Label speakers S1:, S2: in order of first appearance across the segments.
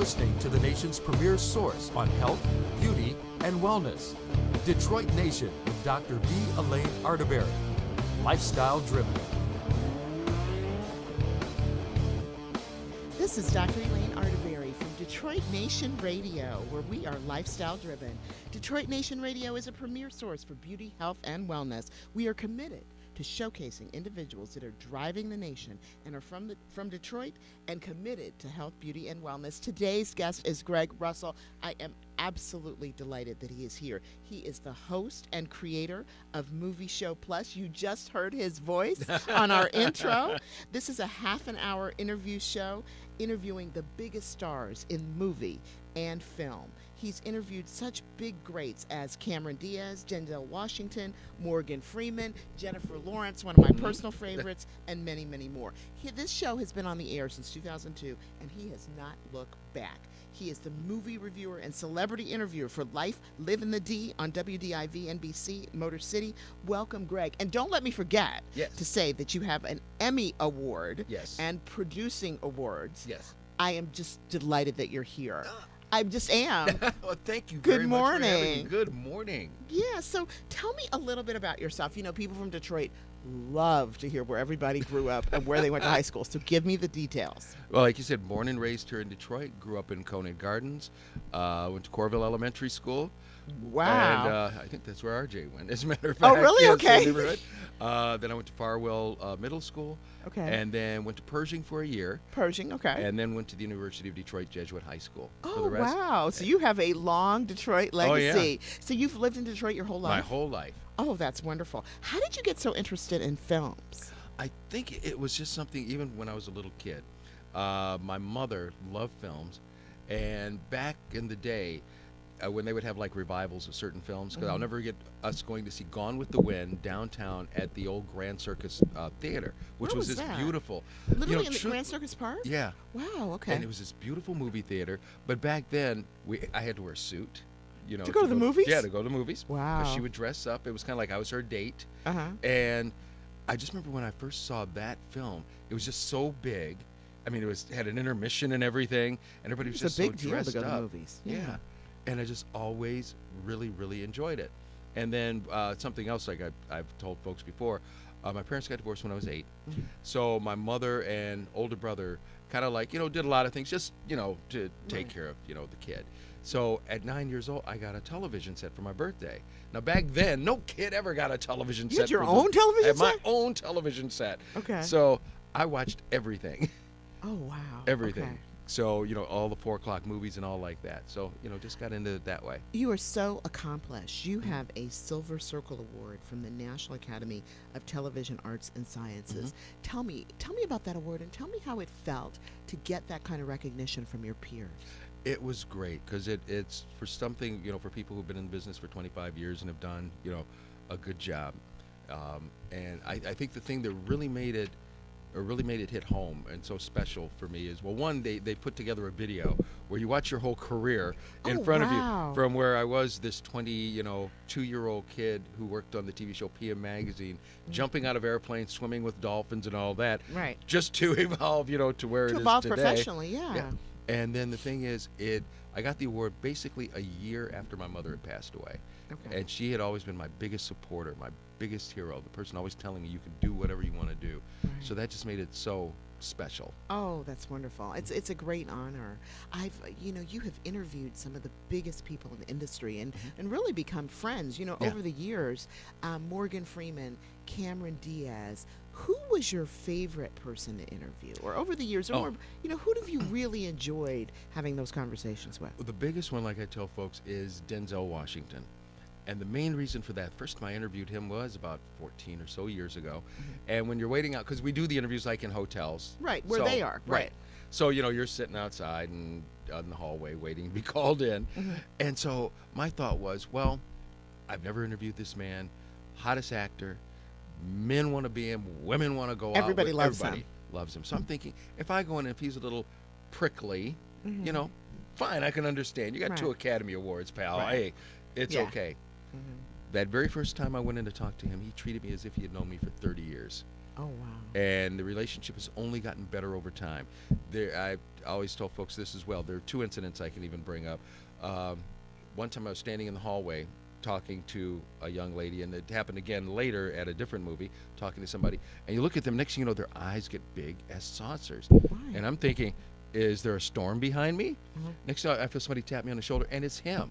S1: listening to the nation's premier source on health, beauty, and wellness. Detroit Nation with Dr. V. Elaine Arterberry. Lifestyle Driven.
S2: This is Dr. Elaine Arterberry from Detroit Nation Radio, where we are lifestyle driven. Detroit Nation Radio is a premier source for beauty, health, and wellness. We are committed to showcasing individuals that are driving the nation and are from Detroit and committed to health, beauty, and wellness. Today's guest is Greg Russell. I am absolutely delighted that he is here. He is the host and creator of Movie Show Plus. You just heard his voice on our intro. This is a half-an-hour interview show interviewing the biggest stars in movie and film. He's interviewed such big greats as Cameron Diaz, Denzel Washington, Morgan Freeman, Jennifer Lawrence, one of my personal favorites, and many, many more. This show has been on the air since 2002, and he has not looked back. He is the movie reviewer and celebrity interviewer for Life, Live in the D on WDIV NBC, Motor City. Welcome, Greg. And don't let me forget to say that you have an Emmy Award and producing awards.
S3: Yes.
S2: I am just delighted that you're here. I just am.
S3: Well, thank you
S2: Good
S3: very much for having me.
S2: morning.
S3: Good morning.
S2: Yeah, so tell me a little bit about yourself. You know, people from Detroit love to hear where everybody grew up and where they went to high school. So give me the details.
S3: Well, like you said, born and raised here in Detroit. Grew up in Conant Gardens. Went to Corville Elementary School.
S2: Wow.
S3: And I think that's where RJ went, as a matter of fact.
S2: Oh, really?
S3: Yes,
S2: Okay.
S3: neighborhood. Then I went to Farwell Middle School.
S2: Okay.
S3: And then went to Pershing for a year.
S2: Pershing, okay.
S3: And then went to the University of Detroit Jesuit High School for
S2: Oh,
S3: the rest.
S2: wow. So you have a long Detroit legacy.
S3: yeah.
S2: So you've lived in Detroit your whole life?
S3: My whole life.
S2: Oh, that's wonderful. How did you get so interested in films?
S3: I think it was just something, even when I was a little kid. My mother loved films, and back in the day, when they would have like revivals of certain films, because I'll never get us going to see Gone with the Wind downtown at the old Grand Circus Theater, which
S2: Where was
S3: this
S2: that?
S3: beautiful.
S2: Literally in the Grand Circus Park?
S3: Yeah.
S2: Wow, okay.
S3: And it was this beautiful movie theater, but back then I had to wear a suit. You know,
S2: To go to the movies?
S3: Yeah, to go to the movies.
S2: Wow.
S3: She would dress up. It was kind of like I was her date.
S2: Uh-huh.
S3: And I just remember when I first saw that film, it was just so big. I mean, had an intermission and everything, and everybody was just
S2: It's a big
S3: so
S2: deal
S3: dressed
S2: to go
S3: up.
S2: to movies.
S3: Yeah. And I just always really, really enjoyed it. And then something else, like I've told folks before, my parents got divorced when I was 8.
S2: Mm-hmm.
S3: So my mother and older brother kind of like, did a lot of things just, to take care of, the kid. So at 9 years old, I got a television set for my birthday. Now back then, no kid ever got a television set.
S2: You had your
S3: for
S2: own television
S3: I had my
S2: set?
S3: own television set.
S2: Okay.
S3: So I watched everything.
S2: Oh, wow.
S3: Everything.
S2: Okay.
S3: So, all the 4 o'clock movies and all like that. So, just got into it that way.
S2: You are so accomplished. You have a Silver Circle Award from the National Academy of Television Arts and Sciences. Tell me about that award, and tell me how it felt to get that kind of recognition from your peers.
S3: It was great because it's for something, for people who've been in business for 25 years and have done, a good job. And I think the thing that really made it hit home and so special for me is, well, one, they put together a video where you watch your whole career in front of you, from where I was this 22-year-old kid who worked on the TV show PM Magazine, jumping out of airplanes, swimming with dolphins and all that,
S2: Right.
S3: just to evolve, to where it is
S2: evolve
S3: today.
S2: professionally, yeah.
S3: And then the thing is, I got the award basically a year after my mother had passed away.
S2: Okay.
S3: And she had always been my biggest supporter, my biggest hero, the person always telling me you can do whatever you want to do.
S2: Right.
S3: So that just made it so special.
S2: Oh, that's wonderful. It's a great honor. You have interviewed some of the biggest people in the industry and really become friends, over the years. Morgan Freeman, Cameron Diaz. Who was your favorite person to interview? Or over the years, who have you really enjoyed having those conversations with?
S3: Well, the biggest one, like I tell folks, is Denzel Washington. And the main reason for that, first time I interviewed him was about 14 or so years ago. And when you're waiting out, because we do the interviews like in hotels.
S2: Right, where they are.
S3: Right. So, you're sitting outside and in the hallway waiting to be called in. And so my thought was, well, I've never interviewed this man, hottest actor. Men want to be him, women want to go
S2: Everybody
S3: out.
S2: loves
S3: Everybody
S2: him.
S3: loves him. So I'm thinking, if I go in and if he's a little prickly, fine, I can understand. You got
S2: Right.
S3: 2 Academy Awards, pal.
S2: Right.
S3: Hey, it's
S2: Yeah.
S3: okay. That very first time I went in to talk to him, he treated me as if he had known me for 30 years.
S2: Oh, wow.
S3: And the relationship has only gotten better over time. I always tell folks this as well. There are two incidents I can even bring up. One time I was standing in the hallway talking to a young lady, and it happened again later at a different movie, talking to somebody, and you look at them, next thing you know, their eyes get big as saucers.
S2: Right.
S3: And I'm thinking, is there a storm behind me?
S2: Mhm.
S3: Next thing I feel somebody tap me on the shoulder, and it's him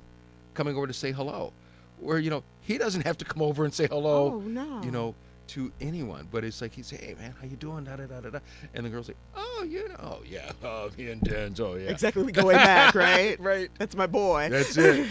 S3: coming over to say hello. Where, he doesn't have to come over and say hello,
S2: Oh, no.
S3: to anyone. But it's like he'd say, hey, man, how you doing? Da, da, da, da, da. And the girl's like, oh, oh, yeah, oh, he intends, oh, yeah.
S2: Exactly. We go way back, right?
S3: Right.
S2: That's my boy.
S3: That's it.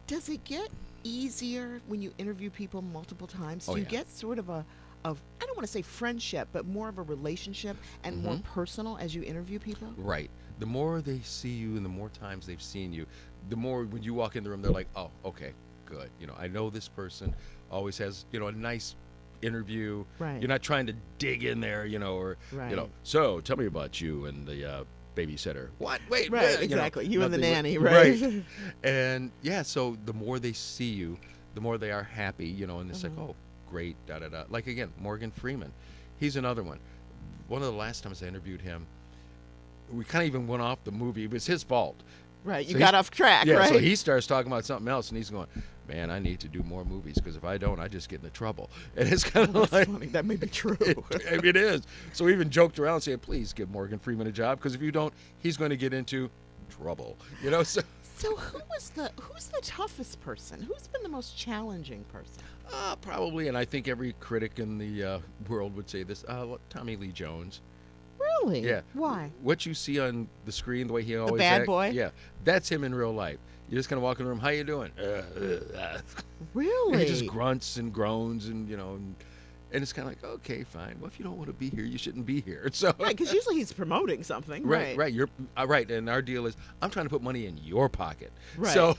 S2: Does it get easier when you interview people multiple times?
S3: Oh,
S2: Do you
S3: yeah.
S2: get sort of I don't want to say friendship, but more of a relationship and more personal as you interview people?
S3: Right. The more they see you and the more times they've seen you, the more when you walk in the room, they're like, oh, okay, good. I know this person always has, a nice interview.
S2: Right.
S3: You're not trying to dig in there, or,
S2: Right.
S3: So tell me about you and the babysitter. What? Wait.
S2: Right,
S3: wait,
S2: exactly. You and the
S3: nothing
S2: nanny,
S3: like-
S2: right?
S3: And yeah, so the more they see you, the more they are happy, and it's like, oh, great, da da da. Like again, Morgan Freeman, he's another one. One of the last times I interviewed him, we kind of even went off the movie. It was his fault.
S2: Right. You
S3: So
S2: got
S3: he's-
S2: off track,
S3: Yeah,
S2: right?
S3: so he starts talking about something else, and he's going, man, I need to do more movies because if I don't, I just get into trouble. And it's kind of
S2: That's
S3: like,
S2: funny. That may be true.
S3: it is. So we even joked around saying, please give Morgan Freeman a job because if you don't, he's going to get into trouble. So
S2: So who's the toughest person? Who's been the most challenging person?
S3: probably, and I think every critic in the world would say this, Tommy Lee Jones.
S2: Really?
S3: Yeah.
S2: Why?
S3: What you see on the screen, the way he always
S2: bad
S3: act-
S2: boy?
S3: Yeah, that's him in real life. You just kind of walk in the room, how you doing?
S2: Really?
S3: And he just grunts and groans and, and it's kind of like, okay, fine. Well, if you don't want to be here, you shouldn't be here. So
S2: Right, because usually he's promoting something.
S3: right. You're right. And our deal is, I'm trying to put money in your pocket.
S2: Right.
S3: So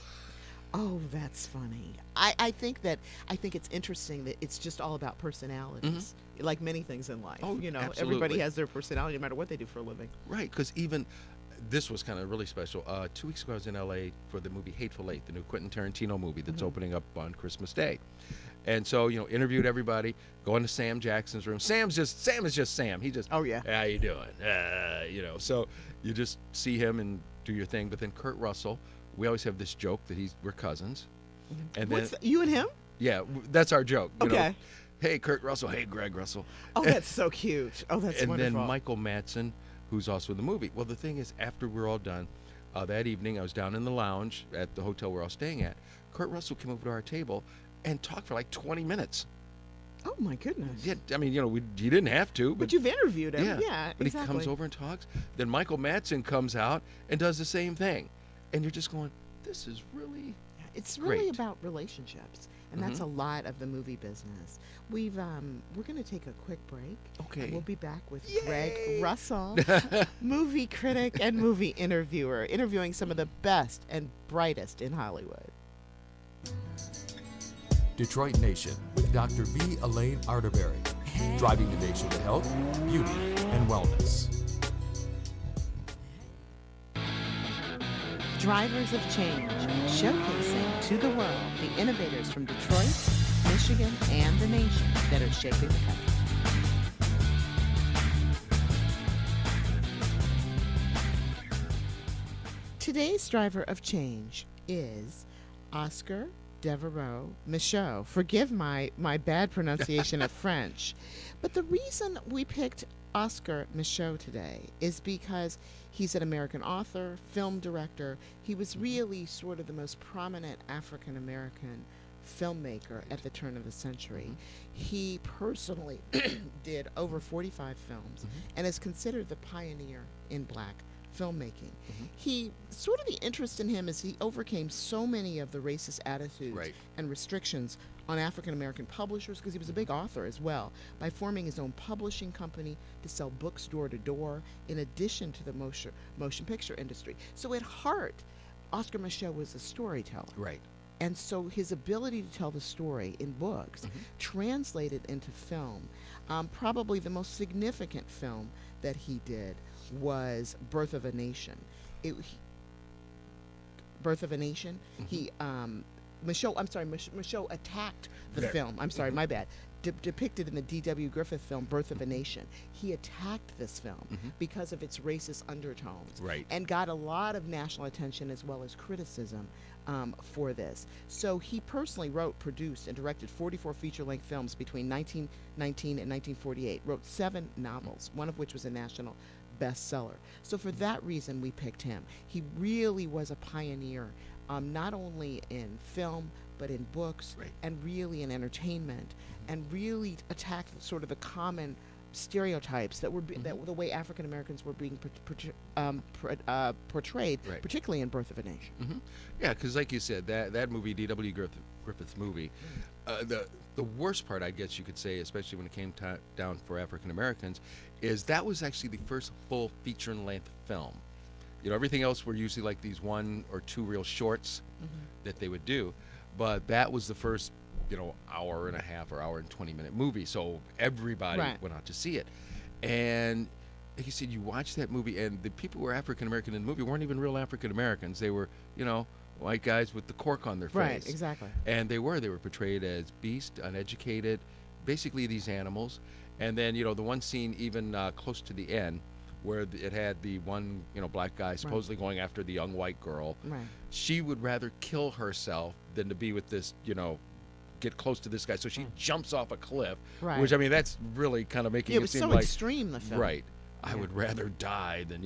S2: Oh, that's funny. I think it's interesting that it's just all about personalities, like many things in life.
S3: Oh,
S2: everybody
S3: absolutely.
S2: has their personality no matter what they do for a living.
S3: right, because even this was kind of really special. 2 weeks ago, I was in L.A. for the movie Hateful Eight, the new Quentin Tarantino movie that's opening up on Christmas Day. And so, interviewed everybody, go into Sam Jackson's room. Sam is just Sam. He just,
S2: Oh, yeah.
S3: how you doing? So you just see him and do your thing. But then Kurt Russell, we always have this joke that we're cousins. And then,
S2: You and him?
S3: yeah, that's our joke.
S2: Okay.
S3: Hey, Kurt Russell. Hey, Greg Russell.
S2: Oh, that's so cute. Oh, that's
S3: And
S2: wonderful.
S3: then Michael Madsen, who's also in the movie. Well, the thing is, after we're all done, that evening, I was down in the lounge at the hotel we're all staying at. Kurt Russell came over to our table and talked for like 20 minutes.
S2: Oh, my goodness.
S3: Yeah, I mean, he didn't have to,
S2: But you've interviewed him.
S3: yeah,
S2: Yeah,
S3: but
S2: exactly.
S3: he comes over and talks. Then Michael Madsen comes out and does the same thing, and you're just going, this is really
S2: It's really
S3: Great.
S2: about relationships, and that's a lot of the movie business. We're going to take a quick break.
S3: Okay.
S2: And we'll be back with
S3: Yay!
S2: Greg Russell, movie critic and movie interviewer, interviewing some of the best and brightest in Hollywood.
S1: Detroit Nation with Dr. V. Elaine Arterberry, driving the nation to health, beauty, and wellness.
S2: Drivers of Change, showcasing to the world the innovators from Detroit, Michigan, and the nation that are shaping the country. Today's driver of change is Oscar Devereaux Michaud. Forgive my bad pronunciation of French. But the reason we picked Oscar Michaud today is because he's an American author, film director. He was really sort of the most prominent African American filmmaker at the turn of the century. He personally did over 45 films and is considered the pioneer in black filmmaking. He sort of, the interest in him is he overcame so many of the racist attitudes
S3: Right.
S2: and restrictions on African American publishers, because he was a big author as well, by forming his own publishing company to sell books door to door, in addition to the motion picture industry. So at heart, Oscar Michaud was a storyteller.
S3: right.
S2: And so his ability to tell the story in books translated into film. Probably the most significant film that he did was Birth of a Nation. Birth of a Nation. He Michaud, I'm sorry, Michaud attacked the
S3: There.
S2: film. I'm sorry, my bad. Depicted in the D.W. Griffith film Birth of a Nation. He attacked this film because of its racist undertones.
S3: Right.
S2: And got a lot of national attention as well as criticism for this. So he personally wrote, produced, and directed 44 feature-length films between 1919 and 1948. Wrote 7 novels, one of which was a national bestseller. So for that reason, we picked him. He really was a pioneer, not only in film, but in books,
S3: Right.
S2: and really in entertainment, and really attacked sort of the common stereotypes that were that the way African Americans were being portrayed,
S3: Right.
S2: particularly in Birth of a Nation.
S3: Yeah, because like you said, that movie, D.W. Griffith's movie, the worst part, I guess you could say, especially when it came down for African Americans, is that was actually the first full feature-length film. You know, everything else were usually like these 1 or 2 real shorts that they would do, but that was the first, hour and a half or hour and 20-minute movie. So everybody
S2: Right.
S3: went out to see it, and like you said, you watch that movie, and the people who were African American in the movie weren't even real African Americans. They were, white guys with the cork on their face.
S2: Right, exactly.
S3: And they were portrayed as beast, uneducated, basically these animals. And then, the one scene even close to the end where it had the one, black guy supposedly going after the young white girl.
S2: Right.
S3: She would rather kill herself than to be with this, get close to this guy. So she jumps off a cliff,
S2: Right.
S3: which, I mean, that's really kind of making
S2: Yeah, it
S3: it
S2: was
S3: seem
S2: so
S3: like,
S2: extreme, the film.
S3: right, I
S2: Yeah.
S3: would rather die than,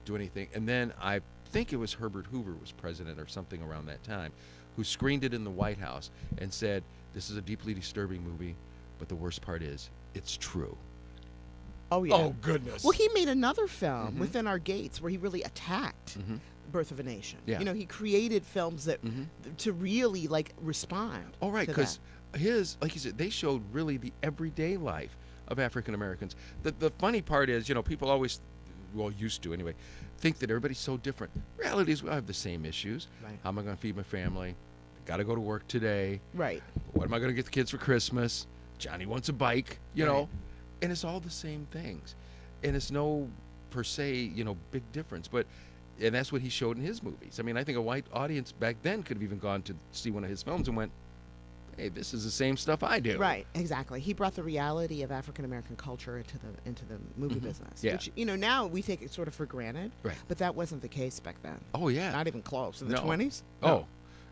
S3: do anything. And then I think it was Herbert Hoover was president or something around that time, who screened it in the White House and said, this is a deeply disturbing movie, but the worst part is, it's true.
S2: Oh, yeah.
S3: Oh, goodness.
S2: Well, he made another film, Within Our Gates, where he really attacked
S3: Mhm.
S2: Birth of a Nation.
S3: Yeah.
S2: He created films that
S3: Mhm.
S2: to really respond.
S3: All right,
S2: to
S3: because his, like you said, they showed really the everyday life of African Americans. The funny part is, people always, well, used to anyway, think that everybody's so different. Reality is we all have the same issues.
S2: Right.
S3: How am I going to feed my family? Got to go to work today.
S2: Right.
S3: What am I going to get the kids for Christmas? Johnny wants a bike,
S2: Right.
S3: and it's all the same things. And it's no, per se, big difference. And that's what he showed in his movies. I mean, I think a white audience back then could have even gone to see one of his films and went, hey, this is the same stuff I do.
S2: Right, exactly. He brought the reality of African American culture into the movie business.
S3: Yeah.
S2: Which now we take it sort of for granted.
S3: Right.
S2: But that wasn't the case back then.
S3: Oh, yeah.
S2: Not even close. In the
S3: No.
S2: 20s?
S3: Oh,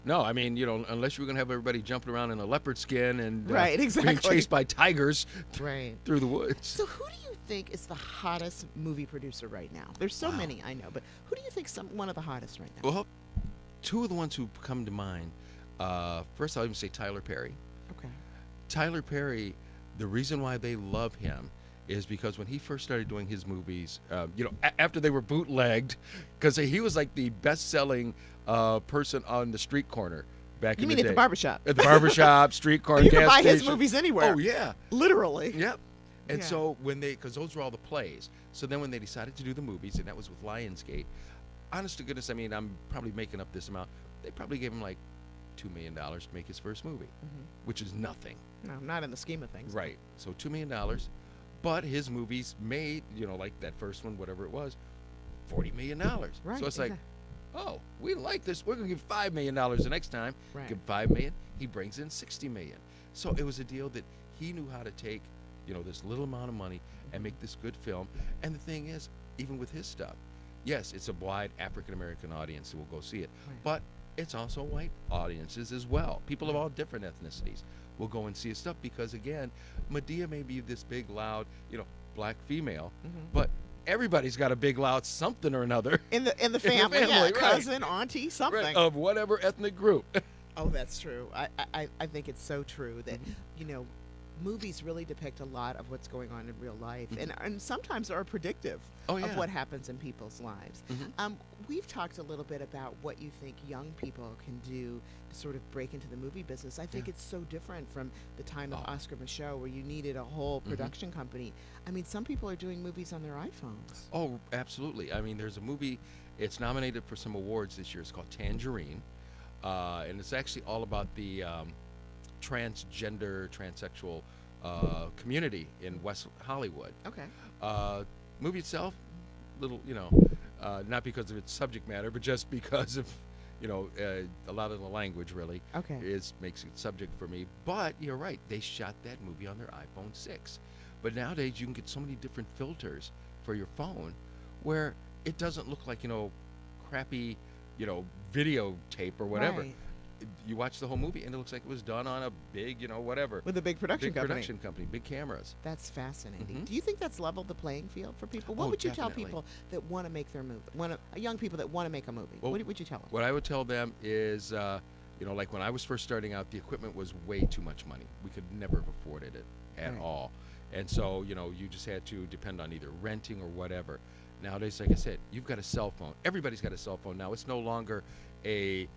S3: no. I mean, unless you were going to have everybody jumping around in a leopard skin and
S2: Right,
S3: being
S2: exactly.
S3: chased by tigers
S2: Right.
S3: through the woods.
S2: So who do you think is the hottest movie producer right now? There's so many, I know, but who do you think one of the hottest right now?
S3: Well, 2 of the ones who come to mind, first I'll even say Tyler Perry.
S2: Okay.
S3: Tyler Perry, the reason why they love him is because when he first started doing his movies, after they were bootlegged, because he was like the best-selling person on the street corner back
S2: You
S3: in
S2: mean
S3: the
S2: at
S3: day.
S2: the barbershop?
S3: At the barbershop, street corner,
S2: You can
S3: gas
S2: buy his
S3: station.
S2: movies anywhere.
S3: Oh, yeah.
S2: Literally.
S3: Yep. And
S2: Yeah.
S3: so because those were all the plays. So then when they decided to do the movies, and that was with Lionsgate, honest to goodness, I mean, I'm probably making up this amount. They probably gave him like $2 million to make his first movie, which is nothing.
S2: No, not in the scheme of things.
S3: Right. So $2 million. But his movies made, like that first one, whatever it was, $40 million.
S2: Right.
S3: So it's like, oh, we like this. We're going to give $5 million the next time.
S2: Right.
S3: Give $5 million. He brings in $60 million. So it was a deal that he knew how to take, this little amount of money and make this good film. And the thing is, even with his stuff, yes, it's a wide African American audience who will go see it,
S2: Right.
S3: but it's also white audiences as well. People of all different ethnicities will go and see his stuff because, again, Medea may be this big, loud, black female, but everybody's got a big, loud something or another.
S2: In the
S3: In the
S2: family,
S3: family,
S2: yeah,
S3: right.
S2: cousin, auntie, something.
S3: Right, of whatever ethnic group.
S2: Oh, that's true. I think it's so true that movies really depict a lot of what's going on in real life, and sometimes are predictive
S3: Oh, yeah.
S2: of what happens in people's lives. We've talked a little bit about what you think young people can do to sort of break into the movie business. I think
S3: Yeah.
S2: it's so different from the time of
S3: Oh.
S2: Oscar Michaud, where you needed a whole production company. I mean, some people are doing movies on their iPhones.
S3: Oh, absolutely. I mean, there's a movie, it's nominated for some awards this year. It's called Tangerine. And it's actually all about the transgender, transsexual community in West Hollywood.
S2: Okay.
S3: Movie itself, little, not because of its subject matter, but just because of, a lot of the language really
S2: Okay.
S3: makes it subject for me. But you're right, they shot that movie on their iPhone 6. But nowadays you can get so many different filters for your phone where it doesn't look like, crappy, videotape or whatever.
S2: Right.
S3: You watch the whole movie and it looks like it was done on a big, whatever.
S2: With a big production
S3: Big
S2: company.
S3: production company, big cameras.
S2: That's fascinating.
S3: Mhm.
S2: Do you think that's leveled the playing field for people? What
S3: Oh,
S2: would you tell
S3: definitely.
S2: people that want to make their movie? Young people that want to make a movie.
S3: Well,
S2: What would you tell them?
S3: What I would tell them is, like when I was first starting out, the equipment was way too much money. We could never have afforded it at
S2: Right.
S3: all. And so, you just had to depend on either renting or whatever. Nowadays, like I said, you've got a cell phone. Everybody's got a cell phone now. It's no longer a,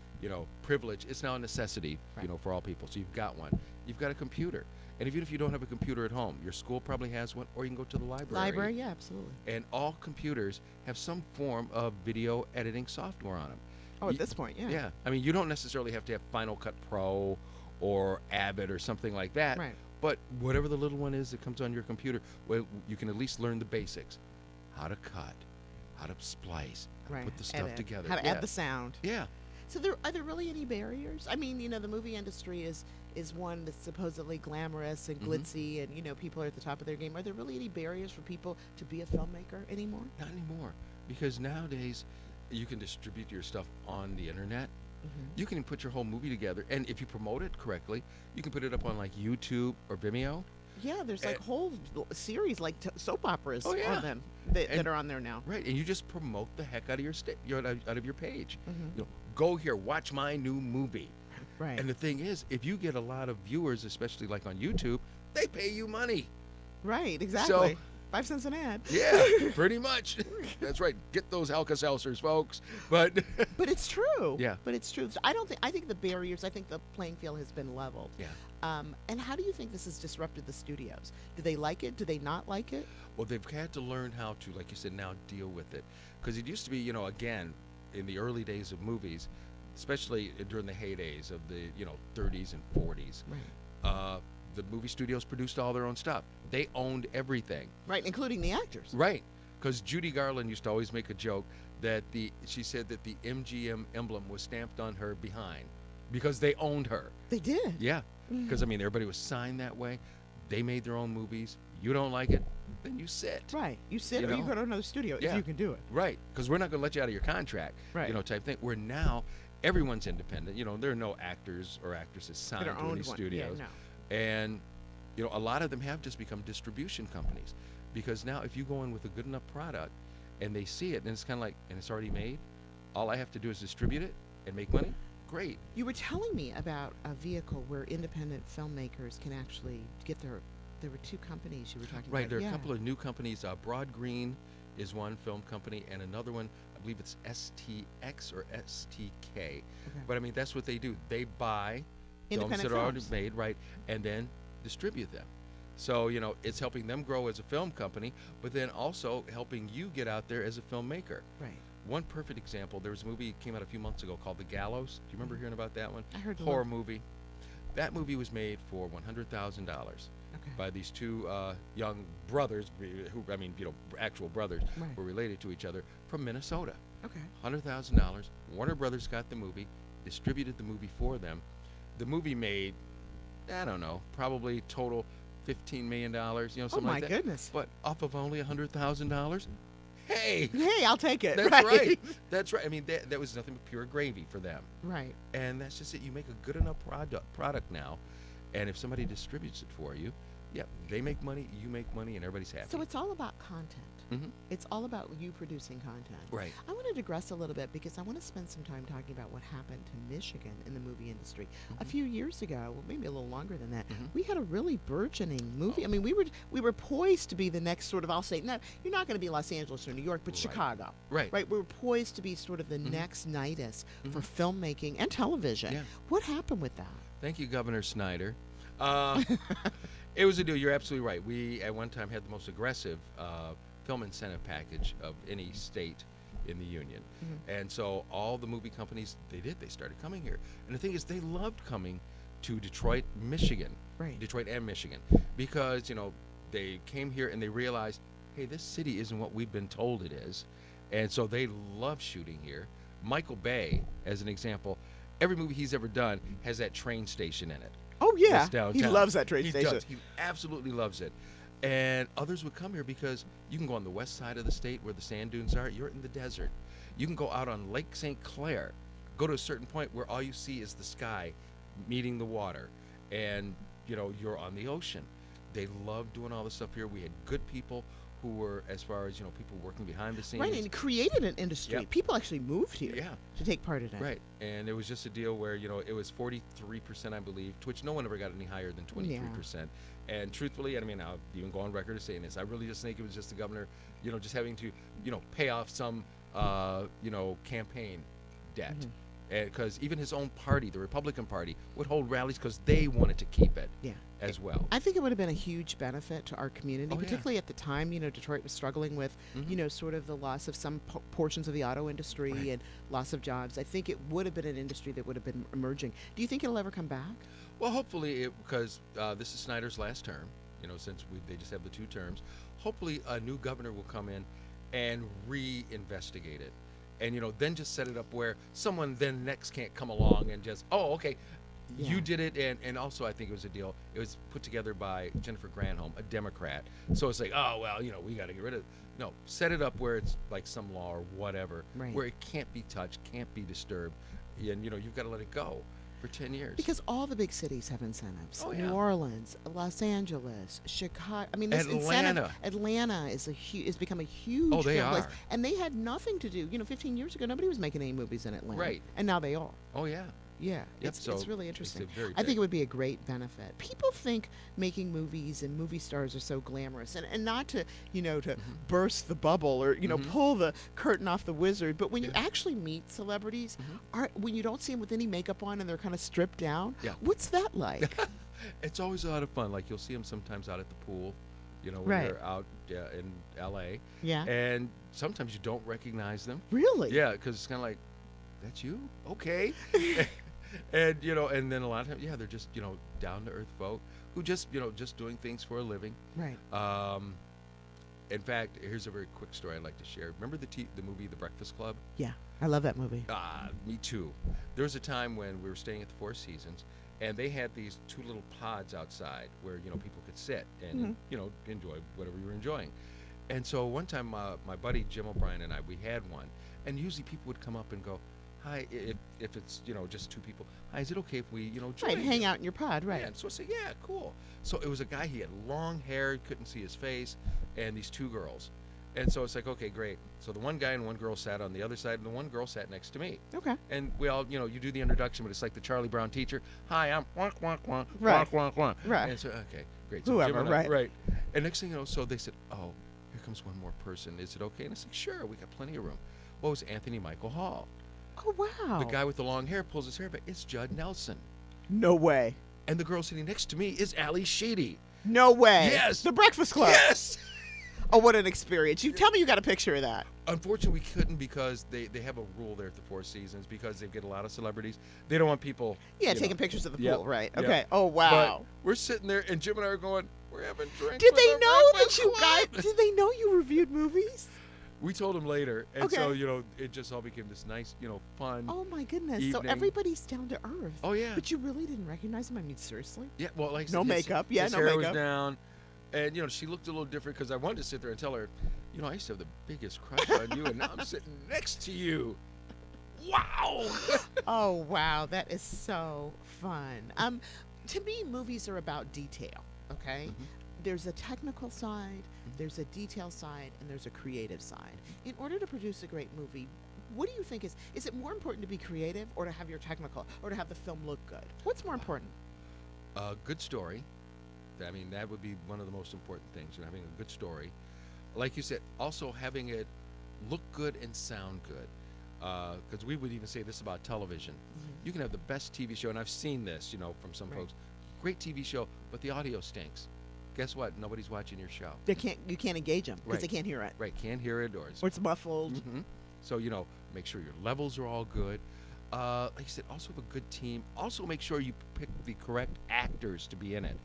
S3: privilege. It's now a necessity,
S2: Right.
S3: for all people. So you've got one. You've got a computer. And even if you don't have a computer at home, your school probably has one, or you can go to the library.
S2: Library, yeah, absolutely.
S3: And all computers have some form of video editing software on them.
S2: Oh, at this point, yeah.
S3: Yeah. I mean, you don't necessarily have to have Final Cut Pro or Avid or something like that.
S2: Right.
S3: But whatever the little one is that comes on your computer, well, you can at least learn the basics. How to cut, how to splice, how
S2: Right.
S3: to put the stuff
S2: Edit.
S3: together.
S2: How to
S3: yeah.
S2: add the sound.
S3: Yeah.
S2: So are there really any barriers? I mean, the movie industry is one that's supposedly glamorous and
S3: Mhm.
S2: glitzy, and people are at the top of their game. Are there really any barriers for people to be a filmmaker anymore?
S3: Not anymore. Because nowadays, you can distribute your stuff on the internet.
S2: Mm-hmm.
S3: You can put your whole movie together. And if you promote it correctly, you can put it up on like YouTube or Vimeo.
S2: Yeah, there's like whole series like soap operas
S3: Oh, yeah.
S2: on them that
S3: And-
S2: are on there now.
S3: Right. And you just promote the heck out of out of your page.
S2: Mhm.
S3: Go here, watch my new movie.
S2: Right.
S3: And the thing is, if you get a lot of viewers, especially like on YouTube, they pay you money.
S2: Right, exactly. 5 cents an ad.
S3: Yeah, pretty much. That's right. Get those Alka-Seltzers, folks. But
S2: But it's true.
S3: Yeah.
S2: But it's true. So I think the barriers, I think the playing field has been leveled.
S3: yeah.
S2: And how do you think this has disrupted the studios? Do they like it? Do they not like it?
S3: Well, they've had to learn how to, like you said, now deal with it. Because it used to be, again, in the early days of movies, especially during the heydays of the, 30s and 40s,
S2: Right.
S3: the movie studios produced all their own stuff. They owned everything.
S2: Right, including the actors.
S3: Right. Because Judy Garland used to always make a joke that she said that the MGM emblem was stamped on her behind because they owned her.
S2: They did.
S3: Yeah. Because, everybody was signed that way. They made their own movies. You don't like it, then you sit.
S2: Right. You sit
S3: You
S2: or you
S3: know?
S2: go to another studio
S3: Yeah.
S2: if you can do it.
S3: Right. Because we're not going to let you out of your contract.
S2: Right.
S3: Type thing. Where now everyone's independent. There are no actors or actresses signed
S2: That
S3: to
S2: are
S3: any
S2: owned one.
S3: studios.
S2: Yeah, no.
S3: And, a lot of them have just become distribution companies. Because now if you go in with a good enough product and they see it and it's kind of like, and it's already made, all I have to do is distribute it and make money. Great.
S2: You were telling me about a vehicle where independent filmmakers can actually get there were 2 companies you were talking
S3: Right.
S2: about.
S3: There are
S2: Yeah.
S3: a couple of new companies. Broad Green is one film company, and another one, I believe it's STX or STK.
S2: Okay.
S3: But I mean, that's what they do. They buy films
S2: Independent
S3: that are already
S2: films.
S3: made, right, and then distribute them. So, it's helping them grow as a film company, but then also helping you get out there as a filmmaker.
S2: Right.
S3: One perfect example, there was a movie that came out a few months ago called The Gallows. Do you remember hearing about that one?
S2: I heard the
S3: Horror
S2: one.
S3: movie. That movie was made for $100,000
S2: Okay.
S3: by these 2 young brothers, who, actual brothers,
S2: Right.
S3: were related to each other from Minnesota.
S2: Okay.
S3: $100,000. Warner Brothers got the movie, distributed the movie for them. The movie made, I don't know, probably total $15 million, something
S2: Oh my
S3: like that.
S2: goodness.
S3: But off of only $100,000, hey,
S2: Hey, I'll take it.
S3: that's right. That's right. I mean, that was nothing but pure gravy for them.
S2: Right.
S3: And that's just it. You make a good enough product now, and if somebody distributes it for you, yeah, they make money, you make money, and everybody's happy.
S2: So it's all about content.
S3: Mhm.
S2: It's all about you producing content.
S3: Right.
S2: I want to digress a little bit because I want to spend some time talking about what happened to Michigan in the movie industry. A few years ago, well, maybe a little longer than that, we had a really burgeoning movie. I mean, we were poised to be the next sort of, I'll say, no, you're not going to be Los Angeles or New York, but
S3: Right.
S2: Chicago.
S3: Right.
S2: Right. We were poised to be sort of the next nidus for filmmaking and television.
S3: Yeah.
S2: What happened with that?
S3: Thank you, Governor Snyder. It was a deal. You're absolutely right. We, at one time, had the most aggressive film incentive package of any state in the union. And so all the movie companies, they started coming here. And the thing is, they loved coming to Detroit, Michigan.
S2: Right.
S3: Detroit and Michigan. Because, they came here and they realized, hey, this city isn't what we've been told it is. And so they love shooting here. Michael Bay, as an example, every movie he's ever done has that train station in it.
S2: Oh yeah,
S3: That's
S2: he
S3: downtown.
S2: loves that train
S3: He
S2: station.
S3: does. He absolutely loves it. And others would come here because you can go on the west side of the state where the sand dunes are. You're in the desert. You can go out on Lake St. Clair, go to a certain point where all you see is the sky meeting the water, and you're on the ocean. They love doing all this stuff here. We had good people who were, as far as people working behind the scenes.
S2: Right, and it created an industry.
S3: Yep.
S2: People actually moved here
S3: Yeah.
S2: to take part in it.
S3: Right, and it was just a deal where it was 43%, I believe, to which no one ever got any higher than 23%. And truthfully, I mean, I'll even go on record as saying this. I really just think it was just the governor, just having to, pay off some, campaign debt, because even his own party, the Republican Party, would hold rallies because they wanted to keep it.
S2: Yeah.
S3: As well.
S2: I think it would have been a huge benefit to our community,
S3: Oh, yeah.
S2: particularly at the time. Detroit was struggling with, sort of the loss of some portions of the auto industry
S3: Right.
S2: and loss of jobs. I think it would have been an industry that would have been emerging. Do you think it'll ever come back?
S3: Well, hopefully, because this is Snyder's last term, since they just have the 2 terms, hopefully a new governor will come in and reinvestigate it. And, then just set it up where someone then next can't come along and just, oh, okay,
S2: Yeah.
S3: you did it. And also I think it was a deal. It was put together by Jennifer Granholm, a Democrat. So it's like, oh, well, we got to get rid of it. No, set it up where it's like some law or whatever,
S2: Right.
S3: where it can't be touched, can't be disturbed. And, you've got to let it go for 10 years.
S2: Because all the big cities have incentives.
S3: Oh, yeah.
S2: New Orleans, Los Angeles, Chicago. I mean, this
S3: Atlanta.
S2: Atlanta is has become a huge
S3: Oh, they
S2: film place.
S3: are.
S2: And they had nothing to do. 15 years ago, nobody was making any movies in Atlanta.
S3: Right.
S2: And now they are.
S3: Oh, yeah.
S2: Yeah,
S3: Yep,
S2: it's
S3: so
S2: really
S3: it's
S2: interesting.
S3: very
S2: I think
S3: big.
S2: it would be a great benefit. People think making movies and movie stars are so glamorous, and not to to burst the bubble or pull the curtain off the wizard. But when you actually meet celebrities, when you don't see them with any makeup on and they're kind of stripped down,
S3: Yeah.
S2: what's that like?
S3: It's always a lot of fun. Like you'll see them sometimes out at the pool, when
S2: Right.
S3: they're out in L.A.
S2: Yeah.
S3: And sometimes you don't recognize them.
S2: Really?
S3: Yeah, because it's kind of like, that's you? Okay. and and then a lot of times, they're just down to earth folk who just just doing things for a living.
S2: Right.
S3: In fact, here's a very quick story I'd like to share. Remember the movie The Breakfast Club?
S2: Yeah, I love that movie.
S3: Me too. There was a time when we were staying at the Four Seasons, and they had these 2 little pods outside where people could sit and enjoy whatever you were enjoying. And so one time, my buddy Jim O'Brien and I, we had one, and usually people would come up and go, "Hi," if it's just 2 people. "Hi, is it okay if we join
S2: Right, hang
S3: you?"
S2: out in your pod, right?
S3: Yeah, and so I said, "Yeah, cool." So it was a guy. He had long hair, you couldn't see his face, and these 2 girls. And so it's like, okay, great. So the one guy and one girl sat on the other side, and the one girl sat next to me.
S2: Okay.
S3: And we all, you do the introduction, but it's like the Charlie Brown teacher. "Hi, I'm wonk, wonk, wonk,
S2: Right.
S3: wonk, wonk, wonk."
S2: Right.
S3: And so, okay, great. So
S2: Whoever,
S3: Jim and I-
S2: right.
S3: right. And next thing you know, so they said, "Oh, here comes one more person. Is it okay?" And I said, "Sure, we got plenty of room." Well, it was Anthony Michael Hall.
S2: Oh wow.
S3: The guy with the long hair pulls his hair back. It's Judd Nelson.
S2: No way.
S3: And the girl sitting next to me is Ali Sheedy.
S2: No way.
S3: Yes.
S2: The Breakfast Club.
S3: Yes!
S2: Oh, what an experience. You tell me you got a picture of that.
S3: Unfortunately, we couldn't because they have a rule there at the Four Seasons because they get a lot of celebrities. They don't want people
S2: Yeah,
S3: you
S2: taking
S3: know.
S2: pictures of the
S3: Yep,
S2: pool, right?
S3: yep.
S2: Okay. Oh wow.
S3: But we're sitting there, and Jim and I are going, we're having drinks.
S2: Did
S3: with
S2: they
S3: the
S2: know that
S3: Breakfast
S2: you guys?
S3: Club.
S2: Did they know you reviewed movies?
S3: We told them later, and so
S2: Okay.
S3: it just all became this nice, fun.
S2: Oh my goodness. So
S3: Evening.
S2: everybody's down to earth.
S3: Oh, yeah.
S2: But you really didn't recognize him? I mean, seriously?
S3: Yeah, well, like I
S2: No
S3: said,
S2: makeup. Yeah,
S3: his
S2: no
S3: hair
S2: makeup.
S3: was down, and she looked a little different because I wanted to sit there and tell her, I used to have the biggest crush on you, and now I'm sitting next to you. Wow.
S2: Oh wow, that is so fun. To me, movies are about detail. Okay. There's a technical side, there's a detail side, and there's a creative side. In order to produce a great movie, what do you think is it more important to be creative or to have your technical or to have the film look good? What's more important?
S3: A good story. I mean, that would be one of the most important things, having a good story. Like you said, also having it look good and sound good. Because we would even say this about television. You can have the best TV show, and I've seen this, from some
S2: Right.
S3: folks. Great TV show, but the audio stinks. Guess what? Nobody's watching your show.
S2: You can't engage them because
S3: Right.
S2: they can't hear it,
S3: Right, can't hear it, or it's
S2: or it's muffled.
S3: So, make sure your levels are all good. Like you said, also have a good team. Also make sure you pick the correct actors to be in it.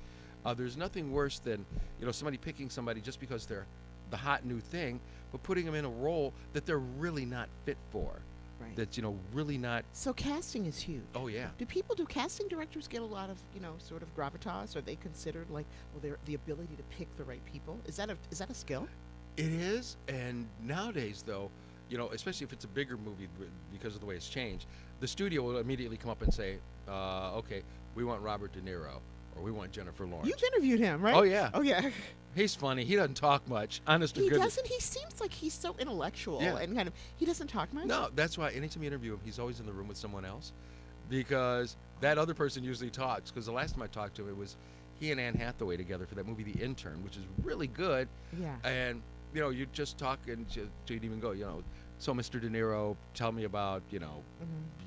S3: There's nothing worse than, somebody picking somebody just because they're the hot new thing, but putting them in a role that they're really not fit for.
S2: Right.
S3: that's really not.
S2: So casting is huge.
S3: Oh yeah.
S2: Do casting directors get a lot of sort of gravitas? Are they considered like, well, they're the ability to pick the right people? Is that a skill?
S3: It is, and nowadays though, especially if it's a bigger movie because of the way it's changed, the studio will immediately come up and say, okay, we want Robert De Niro or we want Jennifer Lawrence.
S2: You've interviewed him, right?
S3: Oh yeah.
S2: Oh yeah.
S3: He's funny. He doesn't talk much. Honest to
S2: He
S3: goodness.
S2: doesn't. He seems like he's so intellectual
S3: Yeah.
S2: and kind of. He doesn't talk much.
S3: No, that's why anytime you interview him, he's always in the room with someone else, because that other person usually talks. Because the last time I talked to him, it was he and Anne Hathaway together for that movie, The Intern, which is really good.
S2: Yeah.
S3: And you just talk and you'd even go, so Mr. De Niro, tell me about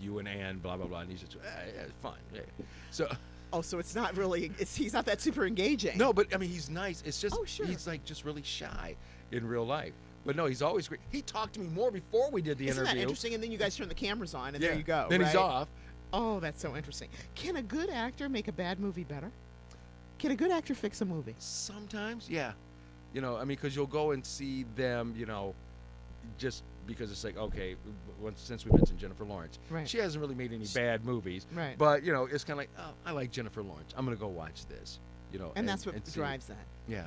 S3: you and Anne, blah blah blah. And he's just, yeah, it's fine. Yeah. So.
S2: Oh, so it's not really. He's not that super engaging.
S3: No, but I mean, he's nice. It's just
S2: Oh, sure.
S3: he's like just really shy in real life. But no, he's always great. He talked to me more before we did the
S2: Isn't
S3: interview.
S2: that interesting? And then you guys turn the cameras on, and
S3: Yeah.
S2: there you go.
S3: Then he's
S2: right?
S3: off.
S2: Oh, that's so interesting. Can a good actor make a bad movie better? Can a good actor fix a movie?
S3: Sometimes, yeah. I mean, because you'll go and see them, just because it's like, okay, since we mentioned Jennifer Lawrence,
S2: Right.
S3: she hasn't really made any bad movies,
S2: Right.
S3: but it's kind of like, oh, I like Jennifer Lawrence. I'm gonna go watch this,
S2: And that's what
S3: and see it.
S2: drives that.
S3: Yeah.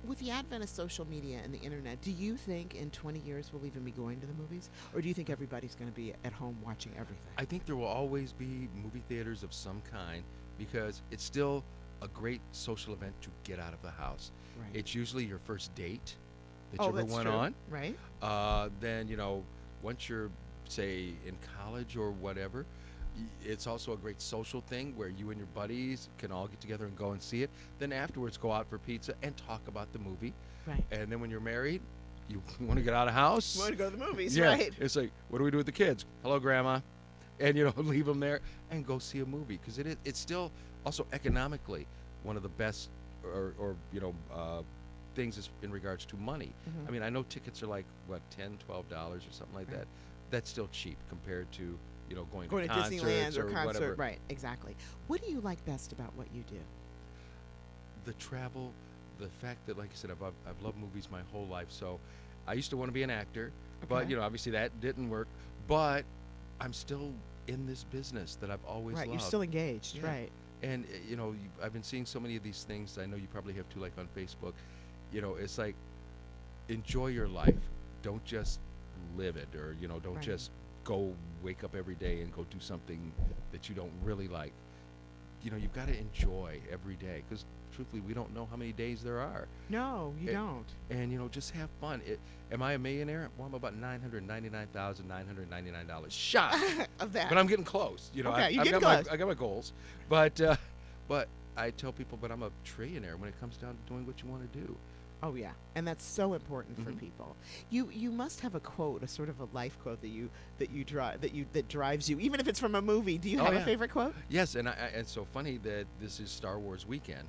S2: With the advent of social media and the internet, do you think in 20 years we'll even be going to the movies? Or do you think everybody's going to be at home watching everything?
S3: I think there will always be movie theaters of some kind because it's still a great social event to get out of the house.
S2: Right.
S3: It's usually your first date that
S2: Oh,
S3: you ever
S2: that's
S3: went
S2: true.
S3: on.
S2: Right?
S3: Then once you're say in college or whatever, it's also a great social thing where you and your buddies can all get together and go and see it. Then afterwards go out for pizza and talk about the movie.
S2: Right.
S3: And then when you're married, you want to get out of house.
S2: You want to go to the movies,
S3: Yeah,
S2: right?
S3: it's like, what do we do with the kids? Hello, Grandma, and leave them there and go see a movie because it's still also economically one of the best or things is in regards to money.
S2: Mhm.
S3: I mean, I know tickets are like what $10-12 or something like
S2: Right.
S3: that. That's still cheap compared to going
S2: Going
S3: to
S2: to
S3: concerts
S2: Disneyland or
S3: whatever.
S2: concert, right? Exactly. What do you like best about what you do?
S3: The travel, the fact that, like I said, I've loved movies my whole life. So I used to want to be an actor, but
S2: Okay.
S3: obviously that didn't work. But I'm still in this business that I've always
S2: Right,
S3: loved.
S2: you're still engaged,
S3: Yeah.
S2: right?
S3: And I've been seeing so many of these things. I know you probably have too, like on Facebook. It's like enjoy your life. Don't just live it, or don't
S2: Right.
S3: just go wake up every day and go do something that you don't really like. You've got to enjoy every day because truthfully, we don't know how many days there are.
S2: No, you
S3: Eh,
S2: don't.
S3: And just have fun. Am I a millionaire? Well, I'm about $999,999 shy.
S2: Of that.
S3: But I'm getting close.
S2: Okay,
S3: I've
S2: you're getting
S3: got
S2: close.
S3: I got my goals, but I tell people, but I'm a trillionaire when it comes down to doing what you want to do.
S2: Oh yeah, and that's so important for
S3: Mhm.
S2: people. You must have a quote, a sort of a life quote that drives you, even if it's from a movie. Do you
S3: Oh,
S2: have
S3: yeah.
S2: a favorite quote?
S3: Yes, and it's so funny that this is Star Wars weekend,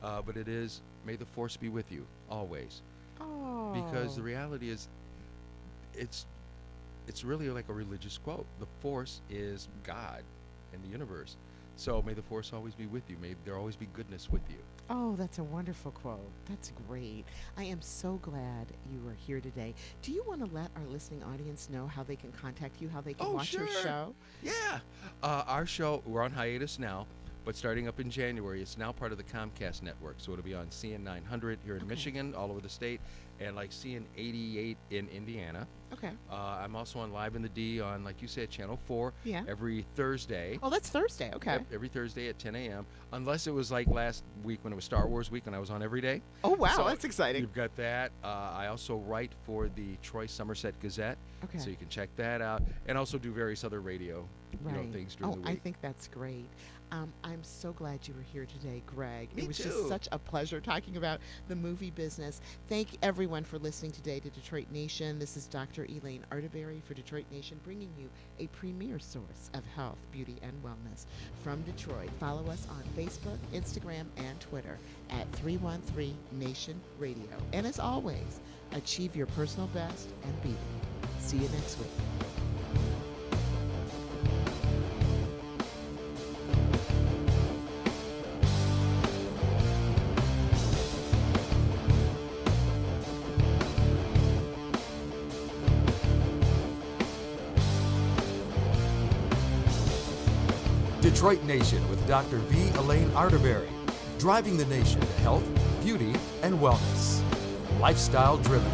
S3: but it is "May the Force be with you always,"
S2: Oh.
S3: because the reality is, it's really like a religious quote. The Force is God and the universe, so may the Force always be with you. May there always be goodness with you.
S2: Oh, that's a wonderful quote. That's great. I am so glad you were here today. Do you want to let our listening audience know how they can contact you, how they can
S3: Oh,
S2: watch your
S3: sure.
S2: show?
S3: Yeah. Our show, we're on hiatus now, but starting up in January, it's now part of the Comcast network. So it'll be on CN 900 here in
S2: Okay.
S3: Michigan, all over the state, and like CN 88 in Indiana.
S2: Okay.
S3: I'm also on Live in the D on, like you said, Channel 4
S2: Yeah.
S3: every Thursday.
S2: Oh, that's Thursday. Okay.
S3: Yep, every Thursday at 10 a.m. Unless it was like last week when it was Star Wars week when I was on every day.
S2: Oh, wow.
S3: So
S2: That's exciting.
S3: You've got that. I also write for the Troy Somerset Gazette,
S2: Okay.
S3: so you can check that out, and also do various other radio
S2: Right.
S3: things during
S2: Oh,
S3: the
S2: I
S3: week.
S2: think that's great. I'm so glad you were here today, Greg.
S3: Me
S2: It was
S3: too.
S2: just such a pleasure talking about the movie business. Thank everyone for listening today to Detroit Nation. This is Dr. Elaine Arterberry for Detroit Nation, bringing you a premier source of health, beauty, and wellness from Detroit. Follow us on Facebook, Instagram, and Twitter at 313 Nation Radio. And as always, achieve your personal best and beat it. See you next week.
S1: Detroit Nation with Dr. V. Elaine Arterberry, driving the nation to health, beauty, and wellness. Lifestyle driven.